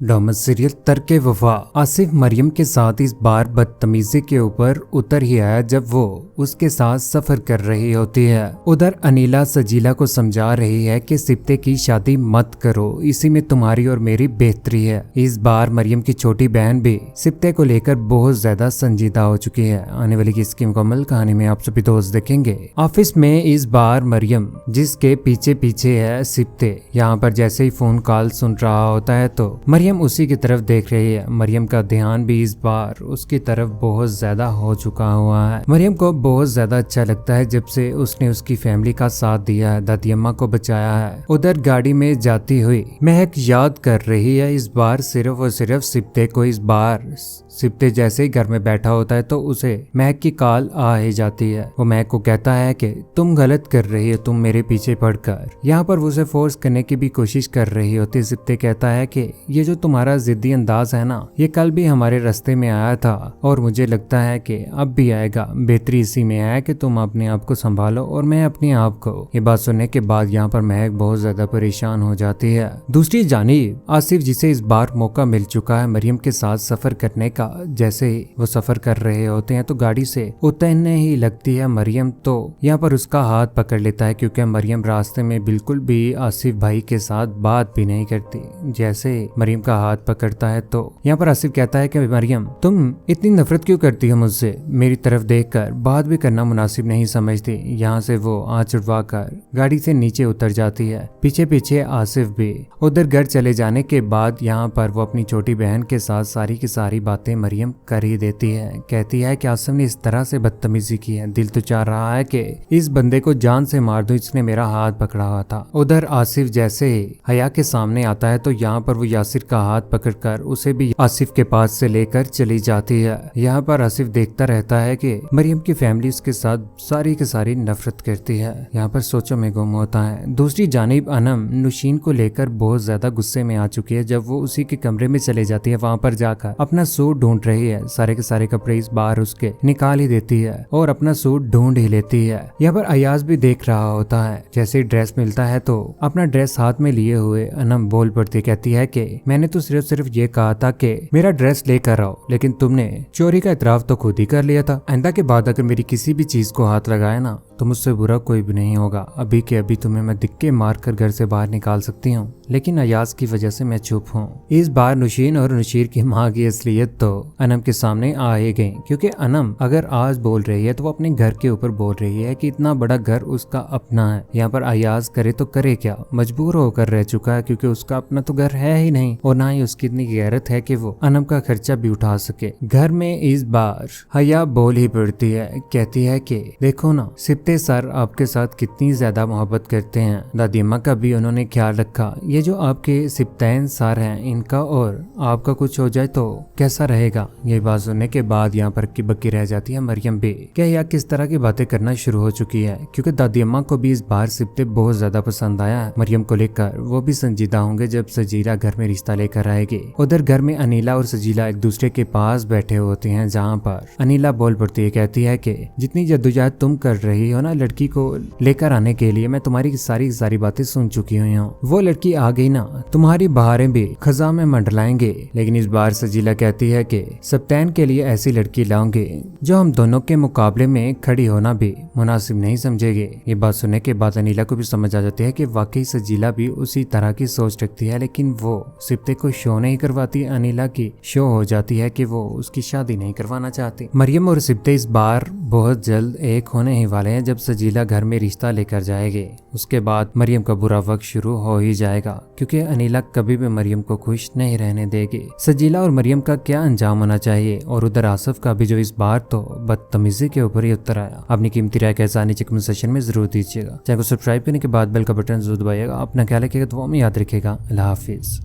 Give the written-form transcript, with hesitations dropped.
Drama serial तरके वफा आसिफ मरियम के साथ इस बार बदतमीजी के ऊपर उतर ही आया जब वो उसके साथ सफर कर रही होती है। उधर अनीला सजीला को समझा रही है कि सिप्ते की शादी मत करो, इसी में तुम्हारी और मेरी बेहतरी है। इस बार मरियम की छोटी बहन भी सिप्ते को लेकर बहुत ज्यादा संजीदा हो चुकी है। आने वाली इसकी मुकम्मल कहानी में आप सभी दोस्त देखेंगे। ऑफिस में इस बार मरियम जिसके पीछे पीछे है सिप्ते, यहाँ पर जैसे ही फोन कॉल सुन रहा होता है तो मरियम उसी की तरफ देख रही है। मरियम का ध्यान भी इस बार उसकी तरफ बहुत ज्यादा हो चुका हुआ है। मरियम को बहुत ज्यादा अच्छा लगता है जब से उसने उसकी फैमिली का साथ दिया है, दादी अम्मा को बचाया है। उधर गाड़ी में जाती हुई महक याद कर रही है इस बार सिर्फ और सिर्फ सिप्ते को। इस बार सिप्ते जैसे ही घर में बैठा होता है तो उसे महक की कॉल आ ही जाती है। वो महक को कहता है कि तुम गलत कर रही हो, तुम मेरे पीछे पड़कर। यहाँ पर वो उसे फोर्स करने की भी कोशिश कर रही होती है। सिप्ते कहता है कि ये जो तुम्हारा जिद्दी अंदाज है ना, ये कल भी हमारे रास्ते में आया था और मुझे लगता है कि अब भी आएगा। बेहतरी इसी में है कि तुम अपने आप को संभालो और मैं अपने आप को। ये बात सुनने के बाद यहाँ पर महक बहुत ज्यादा परेशान हो जाती है। दूसरी जानिब आसिफ, जिसे इस बार मौका मिल चुका है मरियम के साथ सफर करने का, जैसे ही वो सफर कर रहे होते हैं तो गाड़ी से उतरने ही लगती है मरियम, तो यहाँ पर उसका हाथ पकड़ लेता है क्योंकि मरियम रास्ते में बिल्कुल भी आसिफ भाई के साथ बात भी नहीं करती। जैसे मरियम का हाथ पकड़ता है तो यहाँ पर आसिफ कहता है कि मरियम तुम इतनी नफरत क्यों करती हो मुझसे, मेरी तरफ देखकर बात भी करना मुनासिब नहीं समझती। यहाँ से वो आँच उठवा कर गाड़ी से नीचे उतर जाती है, पीछे पीछे आसिफ भी। उधर घर चले जाने के बाद यहाँ पर वो अपनी छोटी बहन के साथ सारी की सारी बातें मरियम कर ही देती है। कहती है कि आसिफ ने इस तरह से बदतमीजी की है, दिल तो चाह रहा है कि इस बंदे को जान से मार दूं, इसने मेरा हाथ पकड़ा हुआ था। उधर आसिफ जैसे ही हया के सामने आता है तो यहाँ पर वो यासिर का हाथ पकड़कर उसे भी आसिफ के पास से लेकर चली जाती है। यहाँ पर आसिफ देखता रहता है कि मरियम की फैमिली उसके साथ सारी की सारी नफरत करती है। यहाँ पर सोचों में गुम होता है। दूसरी जानिब अनम नुशीन को लेकर बहुत ज्यादा गुस्से में आ चुकी है। जब वो उसी के कमरे में चले जाती है, वहाँ पर जाकर अपना सूट ढूंढ रही है, सारे के सारे कपड़े इस बार उसके निकाल ही देती है और अपना सूट ढूंढ ही लेती है। यहाँ पर अयाज भी देख रहा होता है। जैसे ड्रेस मिलता है तो अपना ड्रेस हाथ में लिए हुए अनम बोल पड़ती, कहती है कि मैंने तो सिर्फ ये कहा था कि मेरा ड्रेस लेकर आओ, लेकिन तुमने चोरी का इतराफ तो खुद ही कर लिया था। आइंदा के बाद अगर मेरी किसी भी चीज को हाथ लगाए ना तो मुझसे बुरा कोई भी नहीं होगा। अभी के अभी तुम्हें मैं दिक्के मार कर घर से बाहर निकाल सकती हूँ, लेकिन अयाज की वजह से मैं चुप हूँ। इस बार नुशीन और नशीर की माँ की असलियत तो अनम के सामने आ ही गई, क्योंकि अनम अगर आज बोल रही है तो वो अपने घर के ऊपर बोल रही है कि इतना बड़ा घर उसका अपना है। यहाँ पर अयाज करे तो करे क्या, मजबूर होकर रह चुका है क्योंकि उसका अपना तो घर है ही नहीं और ना ही उसकी इतनी गैरत है कि वो अनम का खर्चा भी उठा सके। घर में इस बार हया बोल ही पड़ती है, कहती है कि देखो ना सिप्ते सर आपके साथ कितनी ज्यादा मोहब्बत करते हैं, दादी अम्मा का भी उन्होंने ख्याल रखा। ये जो आपके सिप्तैन सर हैं, इनका और आपका कुछ हो जाए तो कैसा रहेगा। ये बात सुनने के बाद यहाँ पर की बक्की रह जाती है मरियम भी। क्या या किस तरह की बातें करना शुरू हो चुकी है, क्योंकि दादी अम्मा को भी इस बार सिप्ते बहुत ज्यादा पसंद आया है। मरियम को लेकर वो भी संजीदा होंगे जब सजीला घर में रिश्ता लेकर आएगी। उधर घर में अनीला और सजीला एक दूसरे के पास बैठे होते हैं, जहाँ पर अनीला बोल पड़ती है, कहती है कि जितनी जद्दोजहद तुम कर रही हो ना लड़की को लेकर आने के लिए, मैं तुम्हारी सारी बातें सुन चुकी हुई हूँ। वो लड़की आ गई ना, तुम्हारी बहारें भी खजा में मंडलाएंगे। लेकिन इस बार सजीला कहती है कि सप्तैन के लिए ऐसी लड़की लाऊंगे जो हम दोनों के मुकाबले में खड़ी होना भी मुनासिब नहीं समझेगी। ये बात सुनने के बाद अनीला को भी समझ आ जाती है कि वाकई सजीला भी उसी तरह की सोच रखती है, लेकिन वो सिप्ते को शो नहीं करवाती। अनीला की शो हो जाती है कि वो उसकी शादी नहीं करवाना चाहती। मरियम और सिप्ते इस बार बहुत जल्द एक होने ही वाले हैं जब सजीला घर में रिश्ता लेकर जाएगी। उसके बाद मरियम का बुरा वक्त शुरू हो ही जाएगा, क्योंकि अनीला कभी भी मरियम को खुश नहीं रहने देगी। सजीला और मरियम का क्या अंजाम होना चाहिए, और उधर आसिफ का भी जो इस बार तो बदतमीजी के ऊपर ही उतर आया। अपनी कीमती राय कैसा नीचे कमेंट सेक्शन में जरूर दीजिएगा। चैनल को सब्सक्राइब करने के बाद बेल का बटन जरूर दबाइएगा। अपना ख्याल रखिएगा, दुआ में याद रखिएगा। अल्लाह हाफिज।